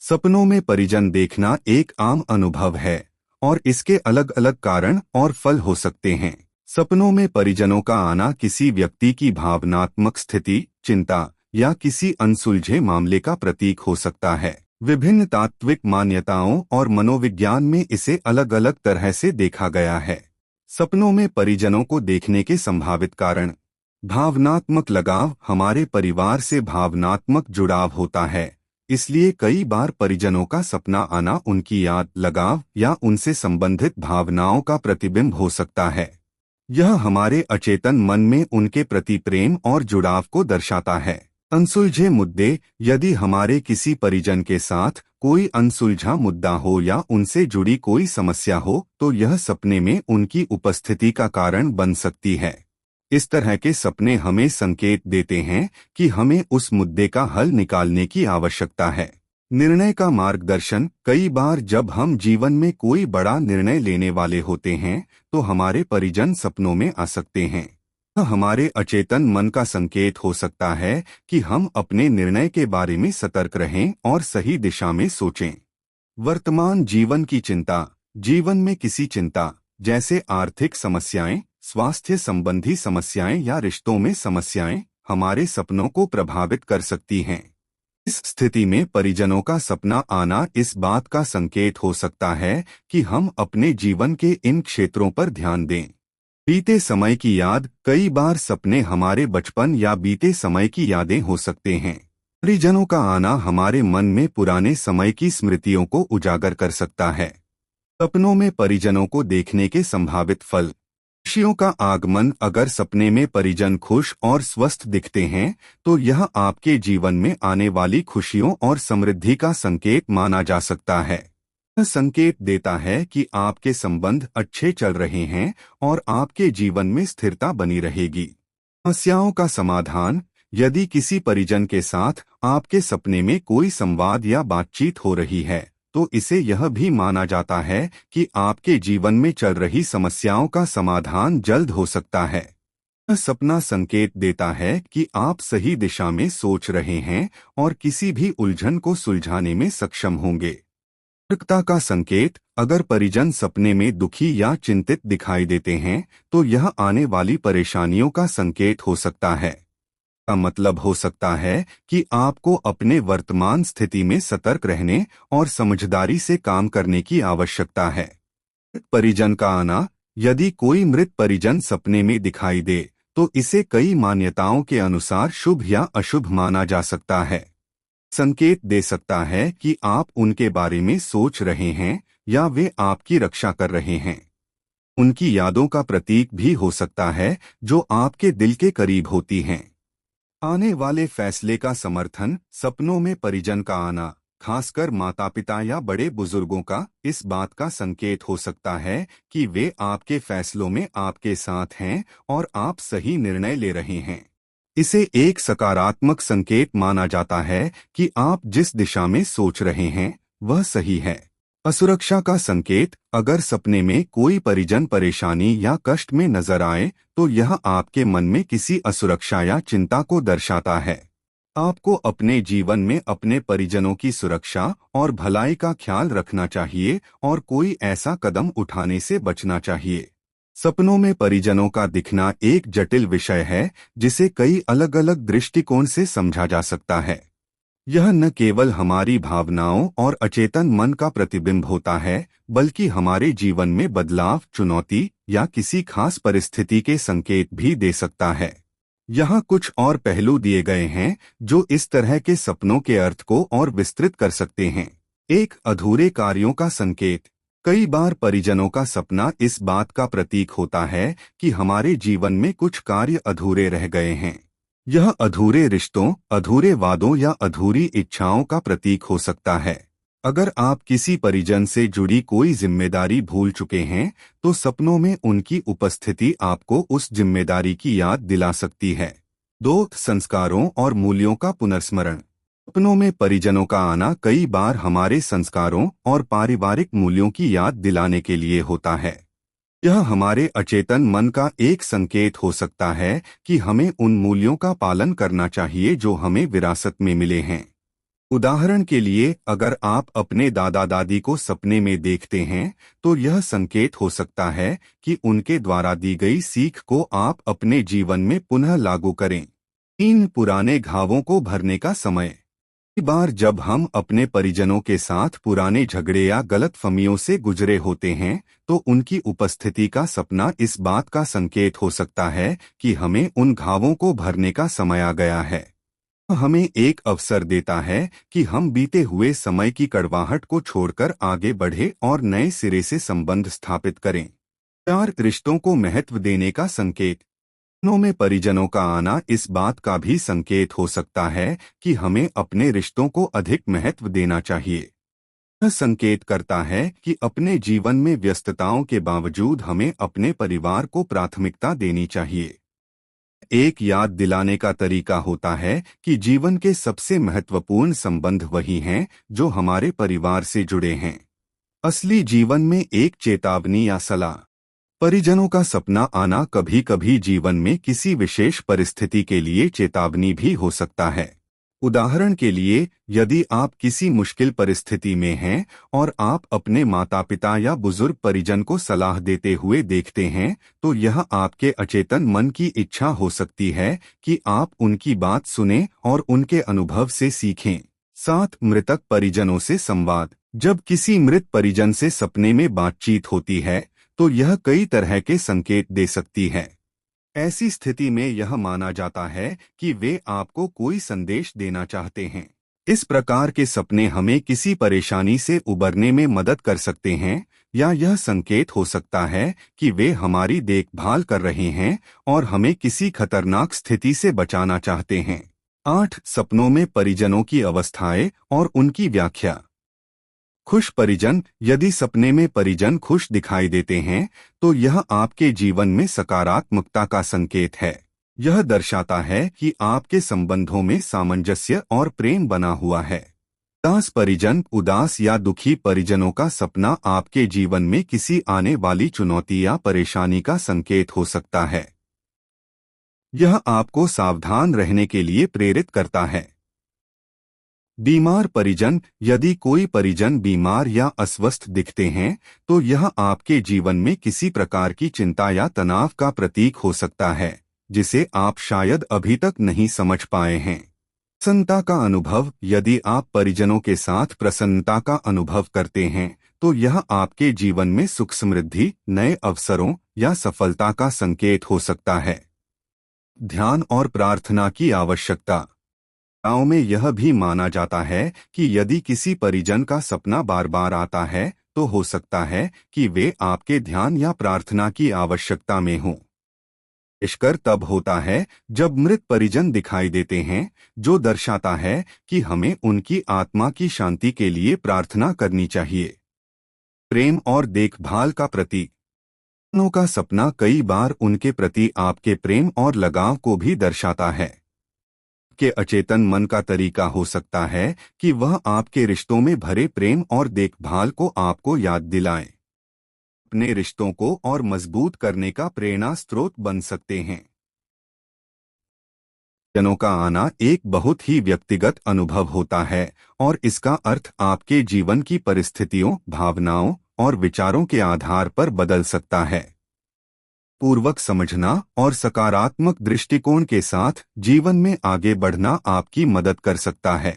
सपनों में परिजन देखना एक आम अनुभव है और इसके अलग अलग कारण और फल हो सकते हैं। सपनों में परिजनों का आना किसी व्यक्ति की भावनात्मक स्थिति, चिंता या किसी अनसुलझे मामले का प्रतीक हो सकता है। विभिन्न तात्विक मान्यताओं और मनोविज्ञान में इसे अलग अलग तरह से देखा गया है। सपनों में परिजनों को देखने के संभावित कारण। भावनात्मक लगाव। हमारे परिवार से भावनात्मक जुड़ाव होता है, इसलिए कई बार परिजनों का सपना आना उनकी याद, लगाव या उनसे संबंधित भावनाओं का प्रतिबिंब हो सकता है। यह हमारे अचेतन मन में उनके प्रति प्रेम और जुड़ाव को दर्शाता है। अनसुलझे मुद्दे। यदि हमारे किसी परिजन के साथ कोई अनसुलझा मुद्दा हो या उनसे जुड़ी कोई समस्या हो, तो यह सपने में उनकी उपस्थिति का कारण बन सकती है। इस तरह के सपने हमें संकेत देते हैं कि हमें उस मुद्दे का हल निकालने की आवश्यकता है। निर्णय का मार्गदर्शन। कई बार जब हम जीवन में कोई बड़ा निर्णय लेने वाले होते हैं, तो हमारे परिजन सपनों में आ सकते हैं। यह हमारे अचेतन मन का संकेत हो सकता है कि हम अपने निर्णय के बारे में सतर्क रहें और सही दिशा में सोचें। वर्तमान जीवन की चिंता। जीवन में किसी चिंता, जैसे आर्थिक समस्याएं, स्वास्थ्य संबंधी समस्याएं या रिश्तों में समस्याएं, हमारे सपनों को प्रभावित कर सकती हैं। इस स्थिति में परिजनों का सपना आना इस बात का संकेत हो सकता है कि हम अपने जीवन के इन क्षेत्रों पर ध्यान दें। बीते समय की याद। कई बार सपने हमारे बचपन या बीते समय की यादें हो सकते हैं। परिजनों का आना हमारे मन में पुराने समय की स्मृतियों को उजागर कर सकता है। सपनों में परिजनों को देखने के संभावित फल। खुशियों का आगमन। अगर सपने में परिजन खुश और स्वस्थ दिखते हैं, तो यह आपके जीवन में आने वाली खुशियों और समृद्धि का संकेत माना जा सकता है। यह संकेत देता है कि आपके संबंध अच्छे चल रहे हैं और आपके जीवन में स्थिरता बनी रहेगी। समस्याओं का समाधान। यदि किसी परिजन के साथ आपके सपने में कोई संवाद या बातचीत हो रही है, तो इसे यह भी माना जाता है कि आपके जीवन में चल रही समस्याओं का समाधान जल्द हो सकता है। यह सपना संकेत देता है कि आप सही दिशा में सोच रहे हैं और किसी भी उलझन को सुलझाने में सक्षम होंगे। सतर्कता का संकेत। अगर परिजन सपने में दुखी या चिंतित दिखाई देते हैं, तो यह आने वाली परेशानियों का संकेत हो सकता है। का मतलब हो सकता है कि आपको अपने वर्तमान स्थिति में सतर्क रहने और समझदारी से काम करने की आवश्यकता है। परिजन का आना। यदि कोई मृत परिजन सपने में दिखाई दे, तो इसे कई मान्यताओं के अनुसार शुभ या अशुभ माना जा सकता है। संकेत दे सकता है कि आप उनके बारे में सोच रहे हैं या वे आपकी रक्षा कर रहे हैं। उनकी यादों का प्रतीक भी हो सकता है जो आपके दिल के करीब होती हैं। आने वाले फैसले का समर्थन। सपनों में परिजन का आना, खासकर माता पिता या बड़े बुजुर्गों का, इस बात का संकेत हो सकता है कि वे आपके फैसलों में आपके साथ हैं और आप सही निर्णय ले रहे हैं। इसे एक सकारात्मक संकेत माना जाता है कि आप जिस दिशा में सोच रहे हैं वह सही है। असुरक्षा का संकेत। अगर सपने में कोई परिजन परेशानी या कष्ट में नजर आए, तो यह आपके मन में किसी असुरक्षा या चिंता को दर्शाता है। आपको अपने जीवन में अपने परिजनों की सुरक्षा और भलाई का ख्याल रखना चाहिए और कोई ऐसा कदम उठाने से बचना चाहिए। सपनों में परिजनों का दिखना एक जटिल विषय है जिसे कई अलग अलग दृष्टिकोण से समझा जा सकता है। यह न केवल हमारी भावनाओं और अचेतन मन का प्रतिबिंब होता है, बल्कि हमारे जीवन में बदलाव, चुनौती या किसी खास परिस्थिति के संकेत भी दे सकता है। यहाँ कुछ और पहलू दिए गए हैं जो इस तरह के सपनों के अर्थ को और विस्तृत कर सकते हैं। एक, अधूरे कार्यों का संकेत। कई बार परिजनों का सपना इस बात का प्रतीक होता है कि हमारे जीवन में कुछ कार्य अधूरे रह गए हैं। यह अधूरे रिश्तों, अधूरे वादों या अधूरी इच्छाओं का प्रतीक हो सकता है। अगर आप किसी परिजन से जुड़ी कोई जिम्मेदारी भूल चुके हैं, तो सपनों में उनकी उपस्थिति आपको उस जिम्मेदारी की याद दिला सकती है। 2, संस्कारों और मूल्यों का पुनर्स्मरण। सपनों में परिजनों का आना कई बार हमारे संस्कारों और पारिवारिक मूल्यों की याद दिलाने के लिए होता है। यह हमारे अचेतन मन का एक संकेत हो सकता है कि हमें उन मूल्यों का पालन करना चाहिए जो हमें विरासत में मिले हैं। उदाहरण के लिए, अगर आप अपने दादा दादी को सपने में देखते हैं तो यह संकेत हो सकता है कि उनके द्वारा दी गई सीख को आप अपने जीवन में पुनः लागू करें। इन पुराने घावों को भरने का समय। कई बार जब हम अपने परिजनों के साथ पुराने झगड़े या गलतफहमियों से गुजरे होते हैं तो उनकी उपस्थिति का सपना इस बात का संकेत हो सकता है कि हमें उन घावों को भरने का समय आ गया है। हमें एक अवसर देता है कि हम बीते हुए समय की कड़वाहट को छोड़कर आगे बढ़े और नए सिरे से संबंध स्थापित करें। प्यार रिश्तों को महत्व देने का संकेत। सपनों में परिजनों का आना इस बात का भी संकेत हो सकता है कि हमें अपने रिश्तों को अधिक महत्व देना चाहिए। यह संकेत करता है कि अपने जीवन में व्यस्तताओं के बावजूद हमें अपने परिवार को प्राथमिकता देनी चाहिए। एक याद दिलाने का तरीका होता है कि जीवन के सबसे महत्वपूर्ण संबंध वही हैं जो हमारे परिवार से जुड़े हैं। असली जीवन में एक चेतावनी या सलाह। परिजनों का सपना आना कभी कभी जीवन में किसी विशेष परिस्थिति के लिए चेतावनी भी हो सकता है। उदाहरण के लिए, यदि आप किसी मुश्किल परिस्थिति में हैं और आप अपने माता पिता या बुजुर्ग परिजन को सलाह देते हुए देखते हैं तो यह आपके अचेतन मन की इच्छा हो सकती है कि आप उनकी बात सुनें और उनके अनुभव से सीखें। 7 मृतक परिजनों से संवाद। जब किसी मृत परिजन से सपने में बातचीत होती है तो यह कई तरह के संकेत दे सकती है। ऐसी स्थिति में यह माना जाता है कि वे आपको कोई संदेश देना चाहते हैं। इस प्रकार के सपने हमें किसी परेशानी से उबरने में मदद कर सकते हैं या यह संकेत हो सकता है कि वे हमारी देखभाल कर रहे हैं और हमें किसी खतरनाक स्थिति से बचाना चाहते हैं। 8 सपनों में परिजनों की अवस्थाएं और उनकी व्याख्या। खुश परिजन। यदि सपने में परिजन खुश दिखाई देते हैं तो यह आपके जीवन में सकारात्मकता का संकेत है। यह दर्शाता है कि आपके संबंधों में सामंजस्य और प्रेम बना हुआ है। उदास परिजन। उदास या दुखी परिजनों का सपना आपके जीवन में किसी आने वाली चुनौती या परेशानी का संकेत हो सकता है। यह आपको सावधान रहने के लिए प्रेरित करता है। बीमार परिजन। यदि कोई परिजन बीमार या अस्वस्थ दिखते हैं तो यह आपके जीवन में किसी प्रकार की चिंता या तनाव का प्रतीक हो सकता है जिसे आप शायद अभी तक नहीं समझ पाए हैं। प्रसन्नता का अनुभव। यदि आप परिजनों के साथ प्रसन्नता का अनुभव करते हैं तो यह आपके जीवन में सुख समृद्धि, नए अवसरों या सफलता का संकेत हो सकता है। ध्यान और प्रार्थना की आवश्यकता। गाँव में यह भी माना जाता है कि यदि किसी परिजन का सपना बार बार आता है तो हो सकता है कि वे आपके ध्यान या प्रार्थना की आवश्यकता में हों। विशेषकर तब होता है जब मृत परिजन दिखाई देते हैं, जो दर्शाता है कि हमें उनकी आत्मा की शांति के लिए प्रार्थना करनी चाहिए। प्रेम और देखभाल का प्रतीक। परिजनों का सपना कई बार उनके प्रति आपके प्रेम और लगाव को भी दर्शाता है। के अचेतन मन का तरीका हो सकता है कि वह आपके रिश्तों में भरे प्रेम और देखभाल को आपको याद दिलाएं। अपने रिश्तों को और मजबूत करने का प्रेरणा स्रोत बन सकते हैं। परिजनों का आना एक बहुत ही व्यक्तिगत अनुभव होता है और इसका अर्थ आपके जीवन की परिस्थितियों, भावनाओं और विचारों के आधार पर बदल सकता है। पूर्वक समझना और सकारात्मक दृष्टिकोण के साथ जीवन में आगे बढ़ना आपकी मदद कर सकता है।